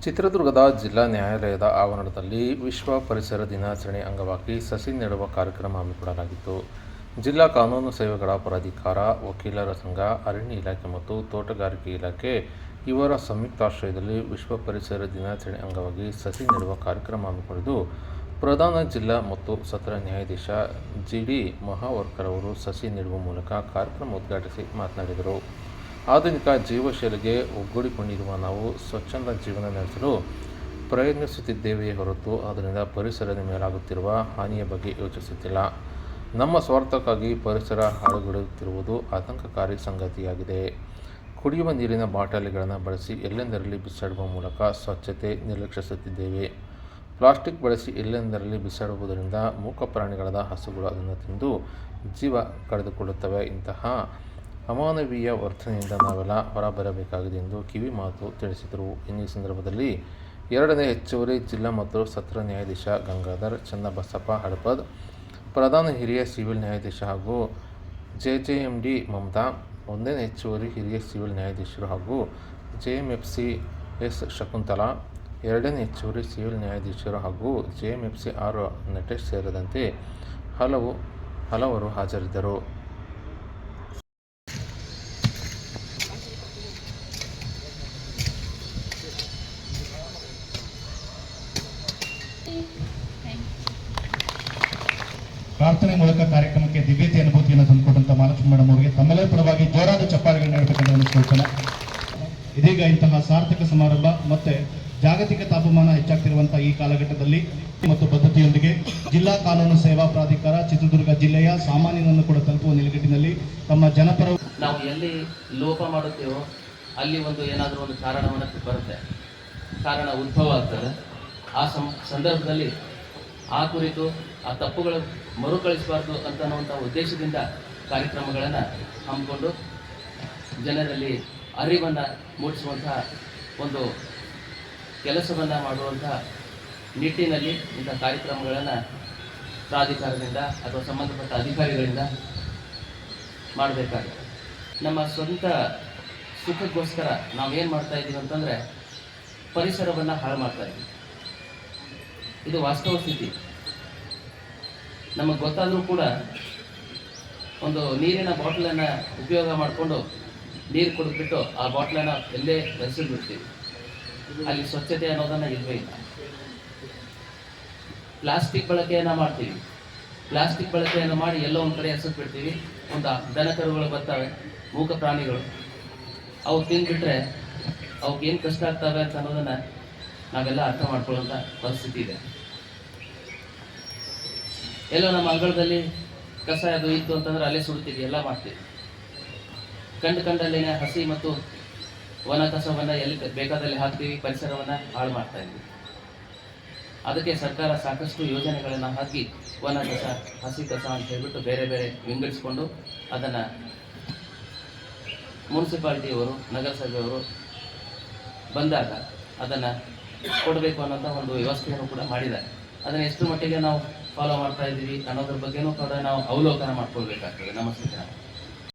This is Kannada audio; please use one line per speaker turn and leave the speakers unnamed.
ಚಿತ್ರದುರ್ಗದ ಜಿಲ್ಲಾ ನ್ಯಾಯಾಲಯದ ಆವರಣದಲ್ಲಿ ವಿಶ್ವ ಪರಿಸರ ದಿನಾಚರಣೆ ಅಂಗವಾಗಿ ಸಸಿ ನೆಡುವ ಕಾರ್ಯಕ್ರಮ ಹಮ್ಮಿಕೊಳ್ಳಲಾಗಿತ್ತು. ಜಿಲ್ಲಾ ಕಾನೂನು ಸೇವೆಗಳ ಪ್ರಾಧಿಕಾರ, ವಕೀಲರ ಸಂಘ, ಅರಣ್ಯ ಇಲಾಖೆ ಮತ್ತು ತೋಟಗಾರಿಕೆ ಇಲಾಖೆ ಇವರ ಸಂಯುಕ್ತಾಶ್ರಯದಲ್ಲಿ ವಿಶ್ವ ಪರಿಸರ ದಿನಾಚರಣೆ ಅಂಗವಾಗಿ ಸಸಿ ನೆಡುವ ಕಾರ್ಯಕ್ರಮ ಹಮ್ಮಿಕೊಂಡಿದ್ದು, ಪ್ರಧಾನ ಜಿಲ್ಲಾ ಮತ್ತು ಸತ್ರ ನ್ಯಾಯಾಧೀಶ ಜಿ.ಡಿ. ಮಹಾವರ್ಕರ್ ಅವರು ಸಸಿ ನೆಡುವ ಮೂಲಕ ಕಾರ್ಯಕ್ರಮ ಉದ್ಘಾಟಿಸಿ ಮಾತನಾಡಿದರು. ಆಧುನಿಕ ಜೀವಶೈಲಿಗೆ ಒಗ್ಗೂಡಿಕೊಂಡಿರುವ ನಾವು ಸ್ವಚ್ಛಂದ ಜೀವನ ನಡೆಸಲು ಪ್ರಯತ್ನಿಸುತ್ತಿದ್ದೇವೆಯೇ ಹೊರತು ಅದರಿಂದ ಪರಿಸರದ ಮೇಲಾಗುತ್ತಿರುವ ಹಾನಿಯ ಬಗ್ಗೆ ಯೋಚಿಸುತ್ತಿಲ್ಲ. ನಮ್ಮ ಸ್ವಾರ್ಥಕ್ಕಾಗಿ ಪರಿಸರ ಹಾಳುಗೆಡುತ್ತಿರುವುದು ಆತಂಕಕಾರಿ ಸಂಗತಿಯಾಗಿದೆ. ಕುಡಿಯುವ ನೀರಿನ ಬಾಟಲಿಗಳನ್ನು ಬಳಸಿ ಎಲ್ಲೆಂದರಲ್ಲಿ ಬಿಸಾಡುವ ಮೂಲಕ ಸ್ವಚ್ಛತೆ ನಿರ್ಲಕ್ಷಿಸುತ್ತಿದ್ದೇವೆ. ಪ್ಲಾಸ್ಟಿಕ್ ಬಳಸಿ ಎಲ್ಲೆಂದರಲ್ಲಿ ಬಿಸಾಡುವುದರಿಂದ ಮೂಕ ಪ್ರಾಣಿಗಳಾದ ಹಸುಗಳು ಅದನ್ನು ತಿಂದು ಜೀವ ಕಳೆದುಕೊಳ್ಳುತ್ತವೆ. ಇಂತಹ ಅಮಾನವೀಯ ವರ್ತನೆಯಿಂದ ನಾವೆಲ್ಲ ಹೊರಬರಬೇಕಾಗಿದೆ ಎಂದು ಕಿವಿ ಮಾತು ತಿಳಿಸಿದರು. ಈ ಸಂದರ್ಭದಲ್ಲಿ 2ನೇ ಹೆಚ್ಚುವರಿ ಜಿಲ್ಲಾ ಮತ್ತು ಸತ್ರ ನ್ಯಾಯಾಧೀಶ ಗಂಗಾಧರ್ ಚನ್ನಬಸಪ್ಪ ಹಡಪದ್, ಪ್ರಧಾನ ಹಿರಿಯ ಸಿವಿಲ್ ನ್ಯಾಯಾಧೀಶ ಹಾಗೂ ಜೆಜೆಎಂಡಿ ಮಮತಾ, 1ನೇ ಹೆಚ್ಚುವರಿ ಹಿರಿಯ ಸಿವಿಲ್ ನ್ಯಾಯಾಧೀಶರು ಹಾಗೂ ಜೆಎಂಎಫ್ಸಿ ಎಸ್ ಶಕುಂತಲಾ, 2ನೇ ಹೆಚ್ಚುವರಿ ಸಿವಿಲ್ ನ್ಯಾಯಾಧೀಶರು ಹಾಗೂ ಜೆಎಂಎಫ್ಸಿ ಆರ್ ನಟೇಶ್ ಸೇರಿದಂತೆ ಹಲವರು ಹಾಜರಿದ್ದರು.
ಪ್ರಾರ್ಥನೆ ಮೂಲಕ ಕಾರ್ಯಕ್ರಮಕ್ಕೆ ದಿವ್ಯತೆ ಅನುಭೂತಿಯನ್ನು ತಂದುಕೊಟ್ಟಂತ ಮಹಾಲಕ್ಷ್ಮಿ ಮೇಡಮ್ ಅವರಿಗೆ ತಮ್ಮೆಲ್ಲರ ಪರವಾಗಿ ಜೋರಾದ ಚಪ್ಪಾಳೆಗಳನ್ನು ನೀಡಬೇಕೆಂದು ಅನಿಸಿಕೊಳ್ತೇನೆ. ಇದೀಗ ಇಂತಹ ಸಾರ್ಥಕ ಸಮಾರಂಭ ಮತ್ತೆ ಜಾಗತಿಕ ತಾಪಮಾನ ಹೆಚ್ಚಾಗ್ತಿರುವಂತಹ ಈ ಕಾಲಘಟ್ಟದಲ್ಲಿ ಮತ್ತು ಬದ್ಧತೆಯೊಂದಿಗೆ ಜಿಲ್ಲಾ ಕಾನೂನು ಸೇವಾ ಪ್ರಾಧಿಕಾರ ಚಿತ್ರದುರ್ಗ ಜಿಲ್ಲೆಯ ಸಾಮಾನ್ಯನನ್ನು ಕೂಡ ತಲುಪುವ ನಿಲುಗಟ್ಟಿನಲ್ಲಿ ತಮ್ಮ ಜನಪರ
ನಾವು ಎಲ್ಲಿ ಲೋಪ ಮಾಡುತ್ತೇವೋ ಅಲ್ಲಿ ಏನಾದರೂ ಒಂದು ಕಾರಣವನ್ನು ಬರುತ್ತೆ, ಕಾರಣ ಉದ್ಭವ ಆಗ್ತದೆ. ಆ ಸಂದರ್ಭದಲ್ಲಿ ಆ ಕುರಿತು ಆ ತಪ್ಪುಗಳು ಮರುಕಳಿಸಬಾರ್ದು ಅಂತನ್ನುವಂಥ ಉದ್ದೇಶದಿಂದ ಕಾರ್ಯಕ್ರಮಗಳನ್ನು ಹಮ್ಮಿಕೊಂಡು ಜನರಲ್ಲಿ ಅರಿವನ್ನು ಮೂಡಿಸುವಂತಹ ಒಂದು ಕೆಲಸವನ್ನು ಮಾಡುವಂತಹ ನಿಟ್ಟಿನಲ್ಲಿ ಇಂಥ ಕಾರ್ಯಕ್ರಮಗಳನ್ನು ಪ್ರಾಧಿಕಾರದಿಂದ ಅಥವಾ ಸಂಬಂಧಪಟ್ಟ ಅಧಿಕಾರಿಗಳಿಂದ ಮಾಡಬೇಕಾಗುತ್ತೆ. ನಮ್ಮ ಸ್ವಂತ ಸುಖಕ್ಕೋಸ್ಕರ ನಾವೇನು ಮಾಡ್ತಾ ಇದ್ದೀವಿ ಅಂತಂದರೆ ಪರಿಸರವನ್ನು ಹಾಳು ಮಾಡ್ತಾ ಇದ್ದೀವಿ. ಇದು ವಾಸ್ತವ ಸ್ಥಿತಿ. ನಮಗೆ ಗೊತ್ತಾದರೂ ಕೂಡ ಒಂದು ನೀರಿನ ಬಾಟ್ಲನ್ನು ಉಪಯೋಗ ಮಾಡಿಕೊಂಡು ನೀರು ಕುಡಿದ್ಬಿಟ್ಟು ಆ ಬಾಟ್ಲನ್ನು ಎಲ್ಲೇ ಬಿಡ್ತೀವಿ. ಅಲ್ಲಿ ಸ್ವಚ್ಛತೆ ಅನ್ನೋದನ್ನು ಇಲ್ಲವೇ ಇಲ್ಲ. ಪ್ಲಾಸ್ಟಿಕ್ ಬಳಕೆಯನ್ನು ಮಾಡ್ತೀವಿ. ಪ್ಲಾಸ್ಟಿಕ್ ಬಳಕೆಯನ್ನು ಮಾಡಿ ಎಲ್ಲೋ ಒಂದು ಕಡೆ ಬಿಡ್ತೀವಿ. ಒಂದು ದನಕರುಗಳು ಬರ್ತವೆ, ಮೂಕ ಪ್ರಾಣಿಗಳು, ಅವು ತಿಂದುಬಿಟ್ರೆ ಅವಕ್ಕೆ ಏನು ಕಷ್ಟ ಆಗ್ತವೆ ಅಂತ ಅನ್ನೋದನ್ನು ನಾವೆಲ್ಲ ಅರ್ಥ ಮಾಡ್ಕೊಳ್ಳೋಂಥ ಪರಿಸ್ಥಿತಿ ಇದೆ. ಎಲ್ಲೋ ನಮ್ಮ ಅಂಗಳದಲ್ಲಿ ಕಸ ಅದು ಇತ್ತು ಅಂತಂದ್ರೆ ಅಲ್ಲೇ ಸುಡ್ತೀವಿ, ಎಲ್ಲ ಮಾಡ್ತೀವಿ. ಕಂಡಲ್ಲೇನೆ ಹಸಿ ಮತ್ತು ವನ ಕಸವನ್ನು ಎಲ್ಲಿ ಬೇಕಾದಲ್ಲಿ ಹಾಕ್ತೀವಿ, ಪರಿಸರವನ್ನು ಹಾಳು ಮಾಡ್ತಾ ಇದ್ದೀವಿ. ಅದಕ್ಕೆ ಸರ್ಕಾರ ಸಾಕಷ್ಟು ಯೋಜನೆಗಳನ್ನು ಹಾಕಿ ವನ ಕಸ, ಹಸಿ ಕಸ ಅಂತ ಹೇಳ್ಬಿಟ್ಟು ಬೇರೆ ಬೇರೆ ವಿಂಗಡಿಸಿಕೊಂಡು ಅದನ್ನು ಮುನ್ಸಿಪಾಲಿಟಿಯವರು, ನಗರಸಭೆಯವರು ಬಂದಾಗ ಅದನ್ನು ಕೊಡಬೇಕು ಅನ್ನೋಂಥ ಒಂದು ವ್ಯವಸ್ಥೆಯನ್ನು ಕೂಡ ಮಾಡಿದ್ದಾರೆ. ಅದನ್ನು ಎಷ್ಟು ಮಟ್ಟಿಗೆ ನಾವು ಫಾಲೋ ಮಾಡ್ತಾ ಇದ್ದೀವಿ ಅನ್ನೋದ್ರ ಬಗ್ಗೆನೂ ಕೂಡ ನಾವು ಅವಲೋಕನ ಮಾಡ್ಕೊಳ್ಬೇಕಾಗ್ತದೆ ನಮ್ಮ ಸೂಚನೆ.